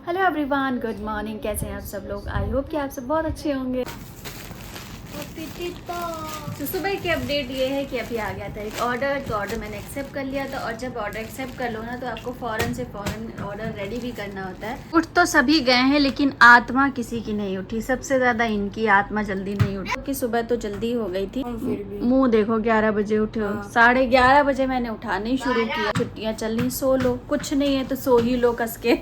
Hello everyone, good morning. कैसे हैं आप सब लोग? आई होप कि आप सब बहुत अच्छे होंगे। तो सुबह की अपडेट ये है कि अभी आ गया था एक ऑर्डर, तो ऑर्डर मैंने एक्सेप्ट कर लिया था। और जब ऑर्डर एक्सेप्ट कर लो ना तो आपको फ़ौरन से फ़ौरन ऑर्डर रेडी भी करना होता है। उठ तो सभी गए हैं लेकिन आत्मा किसी की नहीं उठी, सबसे ज़्यादा इनकी आत्मा जल्दी नहीं उठी क्योंकि सुबह तो जल्दी हो गई थी। मुँह देखो 11 बजे उठे हो। 11:30 बजे मैंने उठाने ही शुरू किया। छुट्टियाँ चल रही, सो लो, कुछ नहीं है तो सो ही लो कस के।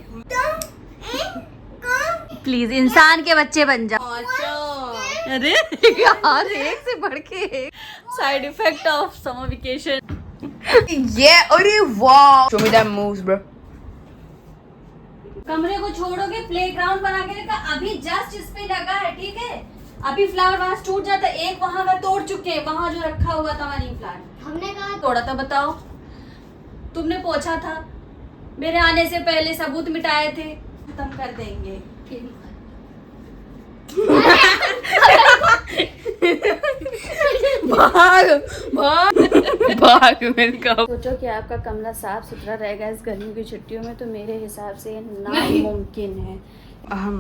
प्लीज इंसान के बच्चे बन जाओ। अरे यार, एक से बढ़ के एक side effect of summer vacation. Yeah, अरे वाह, show me that moves, bro. कमरे को छोड़ोगे, प्लेग्राउंड बना के रखा। अभी जस्ट इस पे लगा है, ठीक है। अभी फ्लावर वहां टूट जाता, एक वहां का तोड़ चुके हैं। वहां जो रखा हुआ था मनी प्लांट हमने कहा तोड़ा था, बताओ। तुमने पूछा था, मेरे आने से पहले सबूत मिटाए थे। खत्म कर देंगे। भाग भाग भाग मेरे का। सोचो कि आपका कमरा साफ सुथरा रहेगा इस गर्मी की छुट्टियों में, तो मेरे हिसाब से ये नामुमकिन है। अहम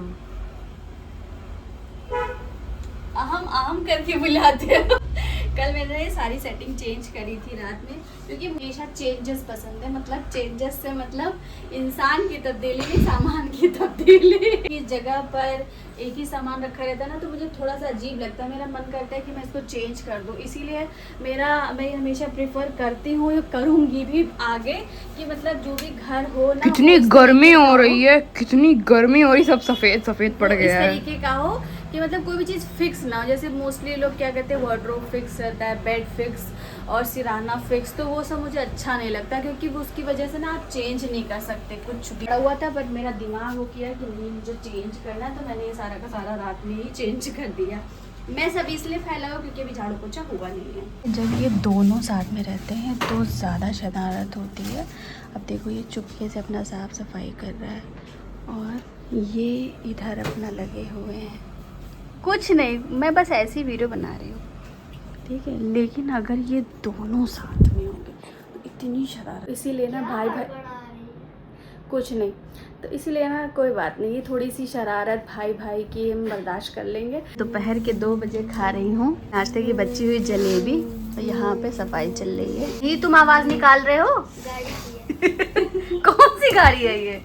अहम अहम करके बुलाते हो। कल मैंने ये सारी सेटिंग चेंज करी थी रात में, क्योंकि हमेशा चेंजेस पसंद है। मतलब चेंजेस से मतलब इंसान की तब्दीली नहीं, सामान की तब्दीली। इस जगह पर एक ही सामान रखा रहता है ना, तो मुझे थोड़ा सा अजीब लगता है। मेरा मन करता है कि मैं इसको चेंज कर दूं। इसीलिए मैं हमेशा प्रेफर करती हूँ, करूँगी भी आगे, कि मतलब जो भी घर हो ना, कितनी गर्मी हो रही है, कितनी गर्मी हो रही, सब सफेद सफेद पड़ गया है। इस तरीके का हो कि मतलब कोई भी चीज़ फिक्स ना हो। जैसे मोस्टली लोग क्या कहते हैं, वार्डरोब फिक्स रहता है, बेड फिक्स और सिराना फिक्स, तो वो सब मुझे अच्छा नहीं लगता, क्योंकि वो उसकी वजह से ना आप चेंज नहीं कर सकते। कुछ भी हुआ था बट मेरा दिमाग वो किया कि नहीं, मुझे चेंज करना है, तो मैंने ये सारा का सारा रात में ही चेंज कर दिया। मैं सब इसलिए फैला हुआ क्योंकि अभी झाड़ू पोछा हुआ नहीं है। जब ये दोनों साथ में रहते हैं तो ज़्यादा शरारत होती है। अब देखो, ये चुपके से अपना साफ सफाई कर रहा है और ये इधर अपना लगे हुए हैं। कुछ नहीं, मैं बस ऐसी वीडियो बना रही हूँ, ठीक है। लेकिन अगर ये दोनों साथ में होंगे तो इतनी शरारत। इसीलिए ना भाई कुछ नहीं, तो इसीलिए ना कोई बात नहीं, ये थोड़ी सी शरारत भाई की हम बर्दाश्त कर लेंगे। दोपहर के 2 बजे खा रही हूँ नाश्ते की बची हुई जलेबी, तो यहाँ पे सफाई चल रही है। ये तुम आवाज निकाल रहे हो? कौन सी गाड़ी है ये?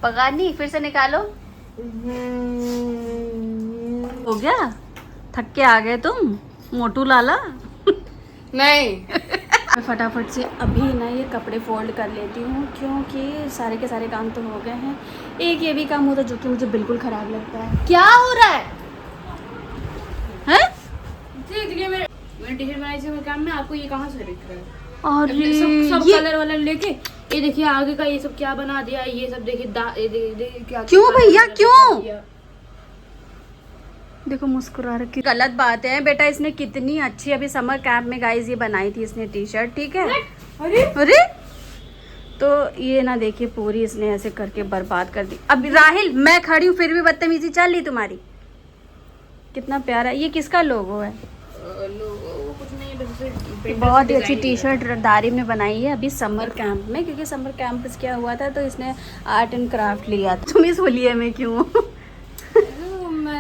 पगानी। फिर से निकालो। हो गया? थक के आ गए तुम मोटू लाला? नहीं, मैं फटाफट से अभी ना ये कपड़े फोल्ड कर लेती हूँ, क्योंकि सारे के सारे काम तो हो गए हैं। एक ये भी काम होता जो कि मुझे बिल्कुल खराब लगता है। क्या हो रहा है? हैं? मैंने टी-शर्ट बनाई थी मेरे काम में, आपको ये कहाँ से दिख रहा है? अरे सब ये कलर वाला लेके ये देखिए आगे का ये सब क्या बना दिया, ये सब देखिए देखिए क्या क्यों क्या भैया, बना क्यों? दिया। देखो मुस्कुरा रखी। गलत बात है बेटा, इसने कितनी अच्छी अभी समर कैंप में गाइस ये बनाई थी इसने टी शर्ट, ठीक है। अरे तो ये ना देखिए, पूरी इसने ऐसे करके बर्बाद कर दी। अब राहिल, मैं खड़ी हूँ फिर भी बदतमीजी चल रही तुम्हारी। कितना प्यारा, ये किसका लोगो है? वो कुछ नहीं, बस ऐसे बहुत ही अच्छी टी शर्ट दारिम ने बनाई है अभी समर कैंप में, क्योंकि समर कैंप क्या हुआ था तो इसने आर्ट एंड क्राफ्ट लिया। तुम इस होलिये में क्यों?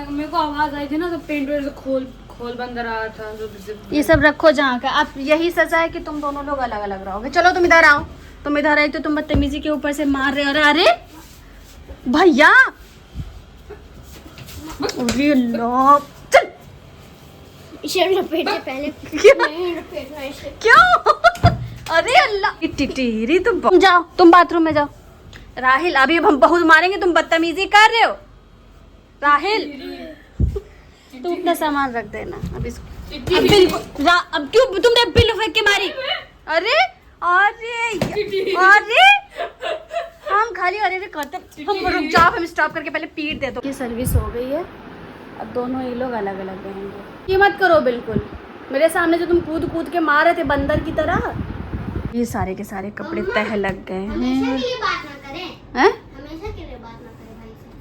मेरे को आवाज आई थी ना, तो पेंट से खोल बंद रहा था, तो ये सब रखो जहाँ का। अब यही सजा है कि तुम दोनों लोग अलग अलग रहोगे। चलो तुम इधर आओ। तुम इधर आई तो तुम बदतमीजी के ऊपर से मार रहे हो। अरे भैया, अरे अल्लाह, चल लपेटे पहले। क्यों? अरे अल्लाह, टिटेरी तुम जाओ, तुम बाथरूम में जाओ। राहिल, अभी हम बहुत मारेंगे, तुम बदतमीजी कर रहे हो। राहिल, तुम अपना सामान रख देना। अब इसको अब क्यों तुमने बिल फेंक के मारी? अरे अरे अरे, हम खाली अरे करते। हम रुक जाओ, हम स्टॉप करके पहले पीट दे। तो ये सर्विस हो गई है, अब दोनों ये लोग अलग अलग रहेंगे। ये मत करो बिल्कुल, मेरे सामने जो तुम कूद कूद के मार रहे थे बंदर की तरह। ये सारे के सारे कपड़े तह लग गए हैं।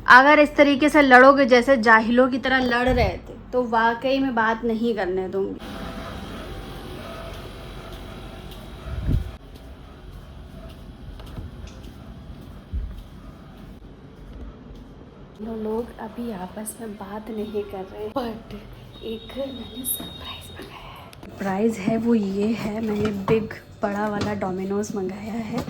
अगर इस तरीके से लड़ोगे जैसे जाहिलों की तरह लड़ रहे थे, तो वाकई में बात नहीं करने दूंगी। लोग अभी आपस में बात नहीं कर रहे, बट एक मैंने सरप्राइज मंगाया है। सरप्राइज है वो ये है, मैंने बिग बड़ा वाला डोमिनोज मंगाया है,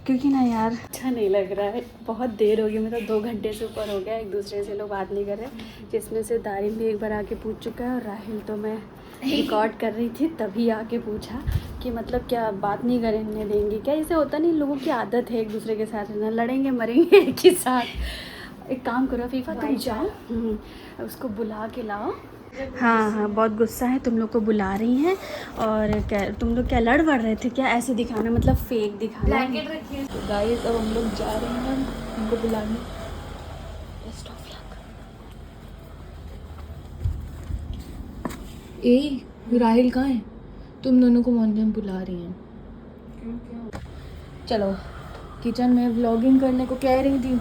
क्योंकि ना यार अच्छा नहीं लग रहा है। बहुत देर हो गई, मतलब 2 घंटे से ऊपर हो गया एक दूसरे से लोग बात नहीं कर रहे, जिसमें से दारिम भी एक बार आके पूछ चुका है, और राहिल तो मैं रिकॉर्ड कर रही थी तभी आके पूछा कि मतलब क्या बात नहीं करने देंगे क्या। ऐसे होता नहीं, लोगों की आदत है एक दूसरे के साथ रहना, लड़ेंगे मरेंगे एक ही साथ। एक काम करो फीफा, तुम जाओ उसको बुला के लाओ। हाँ हाँ, बहुत गुस्सा है, तुम लोग को बुला रही हैं। और क्या तुम लोग क्या लड़ बढ़ रहे थे क्या? ऐसे दिखाना मतलब फेक दिखाना। तो गाइस अब हम लोग जा रहे हैं उनको बुलाने। Best of luck. ए राहिल कहाँ है? तुम दोनों को मॉर्निंग बुला रही हैं। चलो किचन में व्लॉगिंग करने को कह रही थी,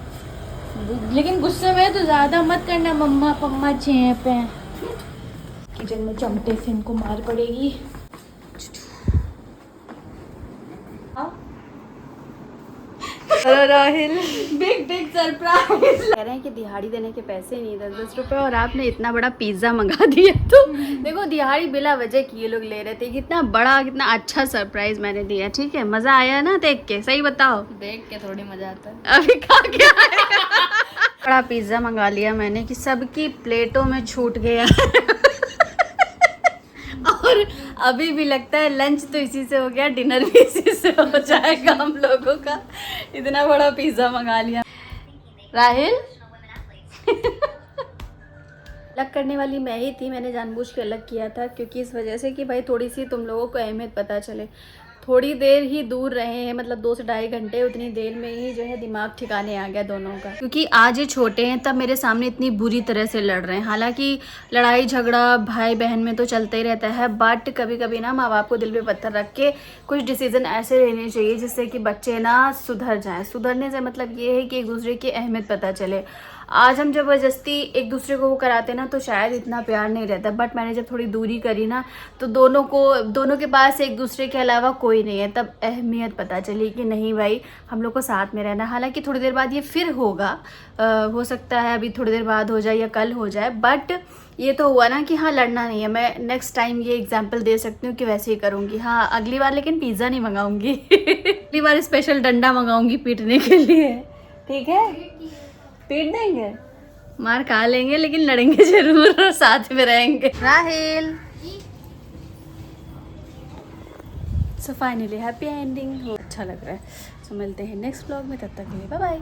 लेकिन गुस्से में तो ज़्यादा मत करना, मम्मा पम्मा चैप हैं। किचन में चमटे से इनको मार पड़ेगी। Rahil big surprise. कह रहे हैं कि दिहाड़ी देने के पैसे नहीं, 10-10 रुपए, और आपने इतना बड़ा पिज्ज़ा मंगा दिया। तो देखो दिहाड़ी बिला वजह की ये लोग ले रहे थे। कितना बड़ा कितना अच्छा सरप्राइज मैंने दिया, ठीक है? मज़ा आया ना देख के? सही बताओ। देख के थोड़ी मजा आता है। अभी खा के बड़ा पिज्ज़ा मंगा लिया मैंने कि सबकी प्लेटों में छूट गया। और अभी भी लगता है लंच तो इसी से हो गया, डिनर भी इसी से हो जाएगा हम लोगों का। इतना बड़ा पिज्ज़ा मंगा लिया। राहिल अलग करने वाली मैं ही थी, मैंने जानबूझ के अलग किया था, क्योंकि इस वजह से कि भाई थोड़ी सी तुम लोगों को अहमियत पता चले। थोड़ी देर ही दूर रहे हैं, मतलब 2 से 2.5 घंटे, उतनी देर में ही जो है दिमाग ठिकाने आ गया दोनों का। क्योंकि आज ये छोटे हैं तब मेरे सामने इतनी बुरी तरह से लड़ रहे हैं। हालांकि लड़ाई झगड़ा भाई बहन में तो चलता ही रहता है, बट कभी कभी ना माँ बाप को दिल पे पत्थर रख के कुछ डिसीजन ऐसे लेने चाहिए जिससे कि बच्चे ना सुधर जाएं। सुधरने से मतलब ये है कि एक दूसरे की अहमियत पता चले। आज हम जबरदस्ती एक दूसरे को वो कराते ना तो शायद इतना प्यार नहीं रहता, बट मैंने जब थोड़ी दूरी करी ना तो दोनों के पास एक दूसरे के अलावा कोई नहीं है, तब अहमियत पता चली कि नहीं भाई हम लोग को साथ में रहना। हालांकि थोड़ी देर बाद ये फिर होगा, हो सकता है अभी थोड़ी देर बाद हो जाए या कल हो जाए, बट ये तो हुआ ना कि हाँ लड़ना नहीं है। मैं नेक्स्ट टाइम ये एग्जाम्पल दे सकती हूँ कि वैसे ही करूँगी। हाँ अगली बार लेकिन पिज़्ज़ा नहीं मंगाऊंगी। अगली बार स्पेशल डंडा मंगाऊंगी पीटने के लिए, ठीक है? पीट देंगे, मार खा लेंगे, लेकिन लड़ेंगे जरूर और साथ में रहेंगे। Rahil so finally happy ending हो, अच्छा लग रहा है। सो मिलते हैं नेक्स्ट ब्लॉग में, तब तक के लिए बाय बाय।